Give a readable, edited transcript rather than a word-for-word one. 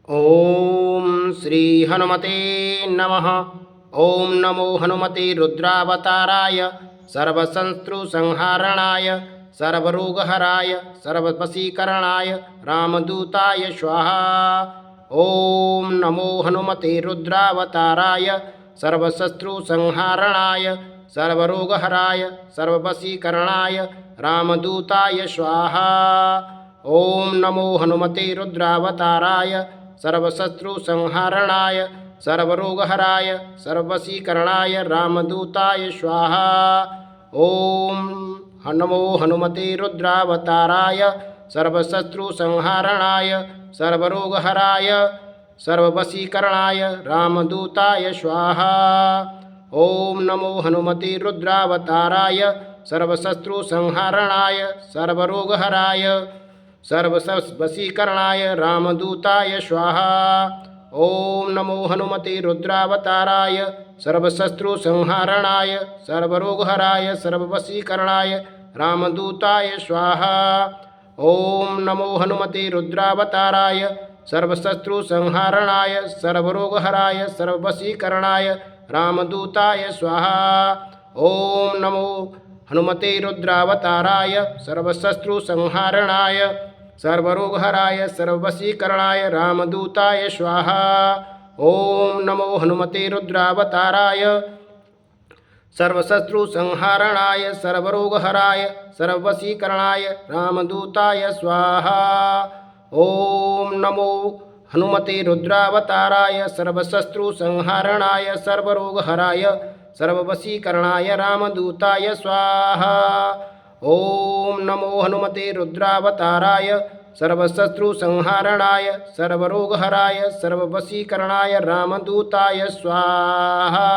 ओम श्री हनुमते नमः। ओम नमो हनुमते रुद्रावताराय सर्वशत्रुसंहारणाय सर्वरोगहराय सर्ववशीकरणाय रामदूताय स्वाहा। ओम नमो हनुमते रुद्रावताराय सर्वशत्रुसंहारणाय सर्वरोगहराय सर्ववशीकरणाय रामदूताय स्वाहा। ओम नमो हनुमते रुद्रावताराय सर्वशत्रुसंहारणाय सर्वरोगहराय सर्ववशीकरणाय रामदूताय स्वाहा। ओम नमो हनुमते रुद्रावताराय सर्वशत्रुसंहारणाय सर्वरोगहराय सर्ववशीकरणाय रामदूताय स्वाहा। ओम नमो हनुमते रुद्रावताराय सर्वशत्रुसंहारणाय सर्वरोगहराय सर्ववशीकरणाय रामदूताय स्वाहा। ओम नमो हनुमते रुद्रावताराय सर्वशत्रुसंहारणाय सर्वरोगहराय सर्ववशीकरणाय रामदूताय स्वाहा। ओम नमो हनुमते रुद्रावताराय सर्वशत्रुसंहारणाय सर्वरोगहराय सर्ववशीकरणाय रामदूताय स्वाहा। ओम नमो हनुमते रुद्रावताराय सर्वशत्रुसंहारणाय सर्वरोगहराय सर्ववशीकरणाय रामदूताय स्वाहा। ओम नमो हनुमते रुद्रावताराय सर्वशत्रुसंहारणाय सर्वरोगहराय सर्ववशीकरणाय रामदूताय स्वाहा। ओम नमो हनुमते रुद्रावताराय सर्वशत्रुसंहारणाय सर्वरोगहराय सर्ववशीकरणाय रामदूताय स्वाहा। ओम नमो हनुमते रुद्रावताराय सर्वशत्रुसंहारणाय सर्वरोगहराय सर्ववशीकरणाय रामदूताय स्वाहा।